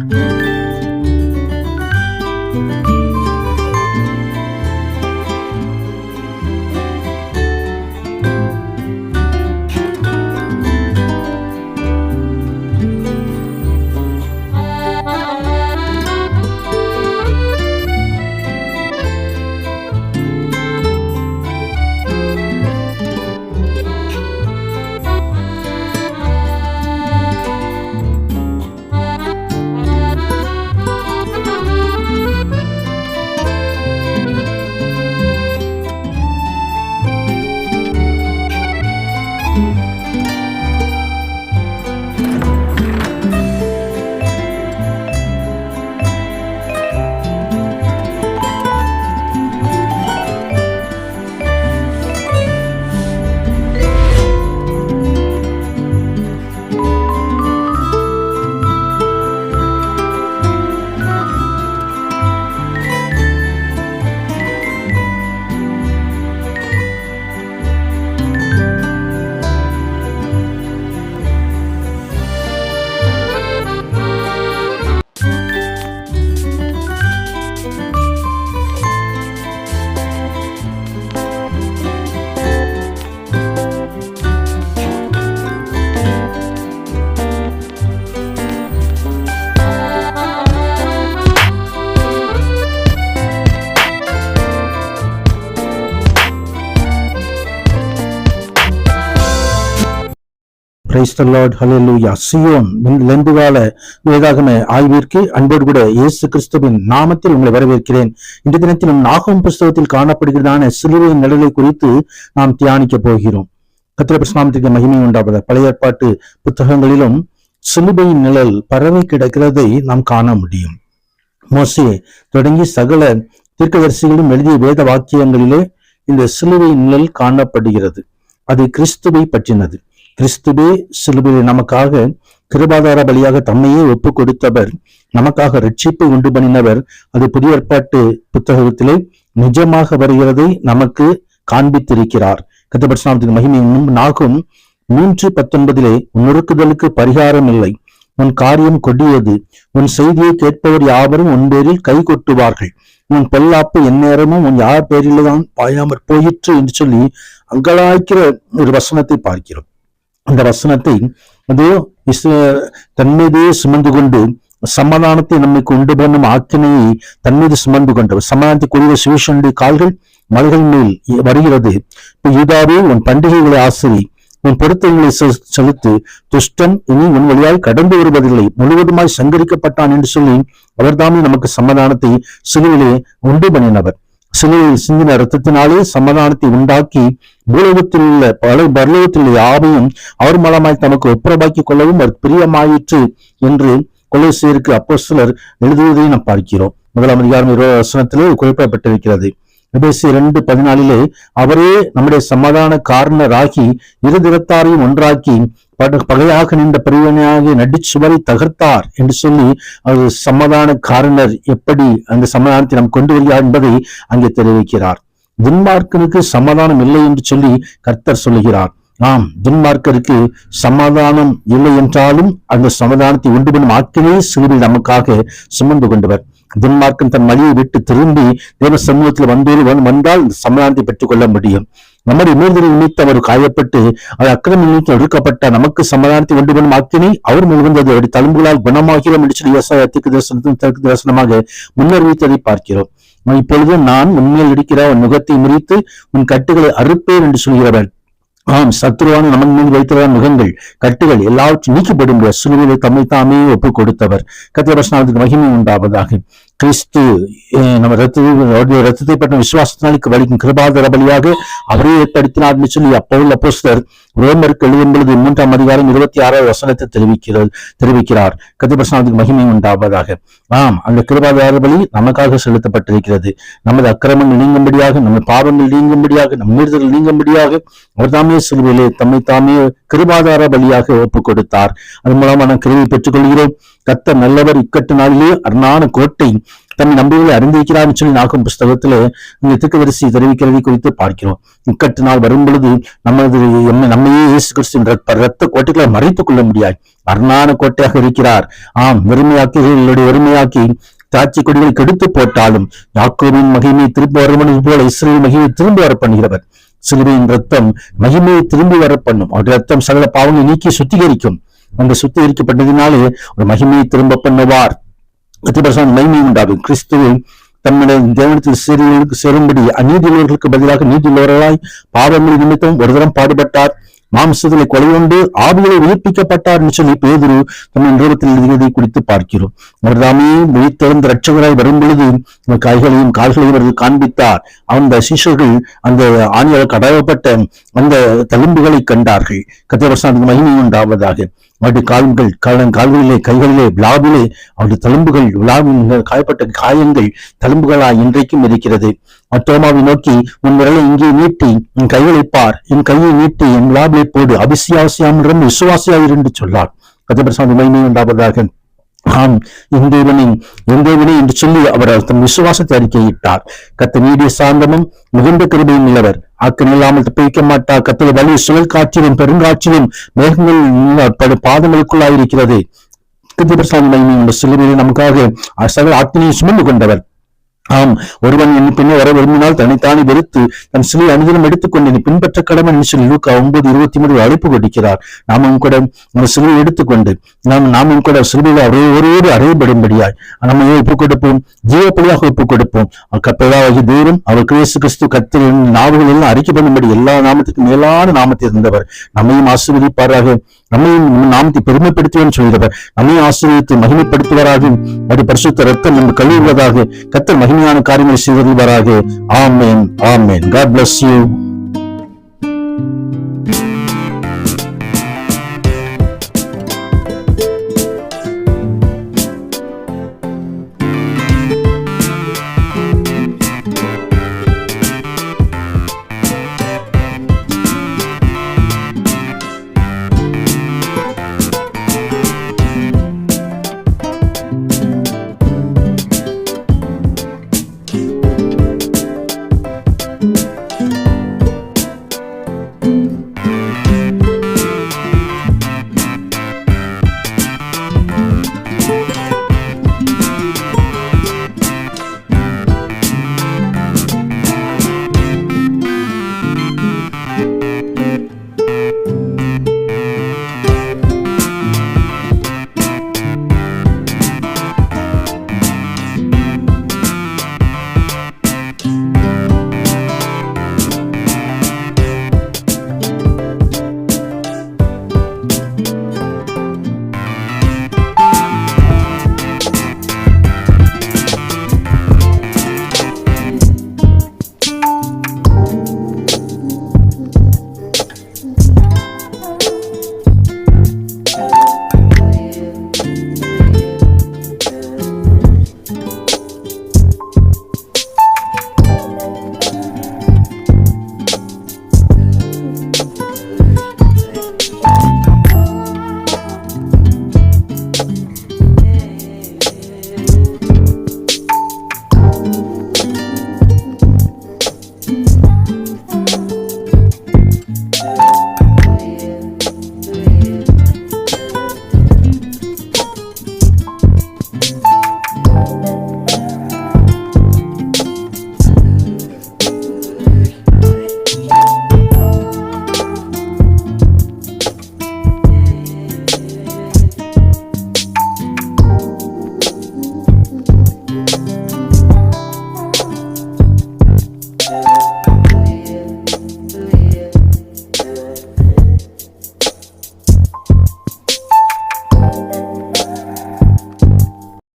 Price the lord, hallelujah. Zion லெந்துகால வேதாகம ஆய்விற்கு அன்போடு கூட இயேசு கிறிஸ்துவின் நாமத்தில் உங்களை வரவேற்கிறேன். இந்த தினத்திலும் நாகூம் புஸ்தகத்தில் காணப்படுகிறதான சிலுவையின் நிழலை குறித்து நாம் தியானிக்க போகிறோம். கர்த்தருடைய பரிசுத்தத்திற்கு மகிமை உண்டாவதாக. பழைய ஏற்பாட்டு புத்தகங்களிலும் சிலுவையின் நிழல் பரவி கிடக்கிறதை நாம் காண முடியும். மோசே தொடங்கி சகல தீர்க்கதரிசிகளும் எழுதிய வேத வாக்கியங்களிலே இந்த சிலுவையின் நிழல் காணப்படுகிறது. அது கிறிஸ்துவை பற்றினது. கிறிஸ்துவே சிலுவையில் நமக்காக கிருபாதார பலியாக தம்மையே ஒப்பு கொடுத்தவர், நமக்காக ரட்சிப்பை உண்டு பண்ணினவர். அது புதிய ஏற்பாட்டு புத்தகத்திலே நிஜமாக வருகிறதை நமக்கு காண்பித்திருக்கிறார். கர்த்தருடைய பரிசுத்தத்தின் மகிமை. நாகும் 3:19 உன் நொறுக்குதலுக்கு பரிகாரம் இல்லை, உன் காரியம் கொடியது, உன் செய்தியை கேட்பவர் யாவரும் உன் பேரில் கை கொட்டுவார்கள், உன் பொல்லாப்பு எந்நேரமும் உன் யார் பேரில்தான் பாயாமற் போயிற்று என்று சொல்லி அங்கலாய்க்கிற ஒரு வசனத்தை பார்க்கிறோம். அந்த வசனத்தை தன்மீதே சுமந்து கொண்டு சமாதானத்தை நம்மைக்கு உண்டு பண்ணும் ஆக்கினையை தன்மீது சுமந்து கொண்டவர். சமாதானத்தை கூடிய சுவிசேஷனுடைய கால்கள் மலைகள் மேல் வருகிறது. இப்ப யூதாவே, உன் பண்டிகைகளை ஆசிரி, உன் பொருத்தங்களை செலுத்து, துஷ்டன் இனி உன் வழியால் கடந்து வருவதில்லை, முழுவதுமாய் சங்கரிக்கப்பட்டான் என்று சொல்லி அவர்தாமே நமக்கு சமாதானத்தை சிலுவிலே உண்டு பண்ணினவர். சிலுவையில் சிந்தின இரத்தத்தினாலே சமாதானத்தை உண்டாக்கி பூலோகத்தில் உள்ள பரலோகத்தில் உள்ள யாவையும் அவர் மூலமாய் தமக்கு ஒப்புரவாக்கி கொள்ளவும் அவர் பிரியமாயிற்று என்று கொலோசியருக்கு அப்போஸ்தலர் எழுதுவதை நாம் பார்க்கிறோம். 1 அதிகாரம் 20 வசனத்திலே குறிப்பிடப்பட்டிருக்கிறது. எபேசியர் 2:14 அவரே நம்முடைய சமாதான காரணராகி இரு திறத்தாரையும் ஒன்றாக்கி பகையாக நின்ற பிரிவினையாகிய நடிச்சுவரை தகர்த்தார் என்று சொல்லி அவர் சமாதான காரணர் எப்படி அந்த சமாதானத்தை நாம் கொண்டு வருகிறார் என்பதை அங்கே தெரிவிக்கிறார். துன்மார்க்கனுக்கு சமாதானம் இல்லை என்று சொல்லி கர்த்தர் சொல்லுகிறார். ஆம், துன்மார்க்கருக்கு சமாதானம் இல்லை என்றாலும் அந்த சமாதானத்தை உண்டு பண்ணும் ஆக்கினையை சிலுவையில் நமக்காக சுமந்து கொண்டவர். துன்மார்க்கன் தன் வழியை விட்டு திரும்பி தேவ சமூகத்தில் வந்தால் சமாதானத்தை பெற்றுக் கொள்ள முடியும். நம்முடைய மீறுதலை நிமித்து அவர் காயப்பட்டு அவர் அக்கிரம நிமித்து ஒடுக்கப்பட்ட நமக்கு சமாதானத்தை உண்டு பண்ணும் ஆக்கினை அவர் முழுவந்தது அவருடைய தழும்புகளால் குணமாகிறோம் என்று சொல்லி ஏசாயாவுக்கு தரிசனமாக முன்னறிவித்ததை பார்க்கிறோம். இப்பொழுது நான் உண்மையில் இருக்கிற உன் முகத்தை முறித்து உன் கட்டுகளை அறுப்பேன் என்று சொல்கிறவன். ஆம், சத்ருவான நமக்கு மீது வைத்தவரான முகங்கள் கட்டுகள் எல்லாவற்றையும் நீக்கப்படும் சிலுவையிலே தம்மை தாமே ஒப்பு கொடுத்தவர். கர்த்தருடைய பரிசுத்தத்திற்கு மகிமை உண்டாவதாக. கிறிஸ்து நம்ம ரத்தத்தை பற்ற விசுவாசத்தினாலுக்கு வலிக்கும் கிருபாதார பலியாக அவரே ஏற்படுத்தினார் என்று சொல்லி அப்போஸ்தலர் ரோமருக்கு எழுதும் பொழுது 3 அதிகாரம் 26 வசனத்தை தெரிவிக்கிறார். கர்த்தருடைய பரிசுத்தத்திற்கு மகிமை உண்டாவதாக. ஆம், அந்த கிருபாதார பலி நமக்காக செலுத்தப்பட்டிருக்கிறது. நமது அக்கிரமங்கள் நீங்கும்படியாக, நம்ம பாவங்கள் நீங்கும்படியாக, நம் மீறுதல்கள் நீங்கும்படியாக அவர் தாமே சிலுவையிலே தம்மை தாமே கிருபாதார பலியாக ஒப்பு கொடுத்தார். அதன் மூலமா நாம் கிருபையை பெற்றுக் கொள்கிறோம். கர்த்தர் நல்லவர், இக்கட்டு நாளிலே அரணான கோட்டை, தம்மை நம்பிகளை அறிந்திருக்கிறார் சொல்லி நாகும் புஸ்தகத்துல இந்த தீர்க்கதரிசி தெரிவிக்கிறதை குறித்து பார்க்கிறோம். இக்கட்டு நாள் வரும் பொழுது நம்மையே இயேசு கிறிஸ்துவின் ரத்த கோட்டைகளை மறைத்துக் கொள்ள முடியாது. அரணான கோட்டையாக இருக்கிறார். வறுமையாக்கி திராட்சை கொடிகளை கெடுத்து போட்டாலும் யாக்கோபின் மகிமையை திரும்ப வரவனது போல இஸ்ரேல் மகிமையை திரும்ப வர பண்ணுகிறவர். சிலுவையின் ரத்தம் மகிமையை திரும்பி வர பண்ணும். அவருடைய ரத்தம் சகல பாவங்களை நீக்கி சுத்திகரிக்கும். அந்த சுத்திகரிக்கப்பட்டதினாலே ஒரு மகிமையை திரும்ப பண்ணுவார். மகிமை உண்டாகும். கிறிஸ்துவை தம்முடைய தேவனத்தில் சேரும்படி அநீதியுள்ளவர்களுக்கு பதிலாக நீதியுள்ளவர்களாய் பாவங்கள் நிமித்தம் ஒரு தரம் பாடுபட்டார். மாம்சத்திலே கொலை கொண்டு ஆவிகளை உயிர்ப்பிக்கப்பட்டார் என்று சொல்லி பேதுரு தம் நிறுவனத்தில் எழுதியதை குறித்து பார்க்கிறோம். அவர் தாமே உயிர்த்தெழுந்த இரட்சகராய் வரும் பொழுது கைகளையும் கால்களையும் அவர்கள் காண்பித்தார். அந்த சிஷ்யர்கள் அந்த ஆணியால் கடவப்பட்ட அந்த தழும்புகளை கண்டார்கள். கர்த்தருடைய மகிமை உண்டாவதாக. அவருடைய கால்களிலே கைகளிலே விழாவிலே அவருடைய தழும்புகள் காயப்பட்ட காயங்கள் தழும்புகளாய் இன்றைக்கும் இருக்கிறது. தோமாவை நோக்கி உன் விரலை இங்கே நீட்டி என் கைகளை பார், என் கையை நீட்டி என் விழாவிலே போடு, அபிசியாசியாம் விசுவாசியாயிரு என்று சொல்லார். கர்த்தருடைய மகிமை உண்டாவதாக. ஆம், எந்தேவனே என்று சொல்லி அவர் தம் விசுவாசத்தை அறிக்கையிட்டார். கர்த்தர் நீடிய சாந்தமும் மிகுந்த கிருபையும் உள்ளவர். ஆக்கம் இல்லாமல் தப்பிக்க மாட்டார். கர்த்தர் வலி சுழல் காற்றிலும் பெருங்காற்றிலும் மேகங்கள் பாதங்களுக்குள்ளாயிருக்கிறது. கர்த்தர் மகிமை உள்ள சிலுவையில் நமக்காக சகல ஆக்கினையை சுமந்து கொண்டவர். ஆம், ஒருவன் என் பின்னே வர விரும்பினால் தன்னைத்தானே வெறுத்து தன் சிலை அனுதினம் எடுத்துக்கொண்டு நீ பின்பற்ற கடமை என்று சொல்லி லூக்கா 9:23 அழைப்பு கொடுக்கிறார். நாமும் கூட ஒரு சிலுவை எடுத்துக்கொண்டு நாமும் கூட சிலுவையில் ஒருவரோடு அறையப்படும்படியாய் நம்ம ஒப்புக் கொடுப்போம், ஜீவப்படியாக ஒப்புக் கொடுப்போம். கப்பலாகி தூரம் அவர் கிறிஸ்து கர்த்தரின் நாவுகள் எல்லாம் அறிக்கைப்படும்படி எல்லா நாமத்துக்கும் மேலான நாமத்தை இருந்தவர். நம்மையும் ஆசீர்வதிப்பாராக. நம்மையும் நாமத்தை பெருமைப்படுத்துவேன் சொல்கிறவர். நம்மையும் ஆசீர்வதித்து மகிமைப்படுத்துவராக. அது பரிசுத்த ரத்தம் நம்ம கழுவுவதாக. கர்த்தர் மகிமையான காரியங்களை செய்வதாக. ஆமென், ஆமென். God bless you.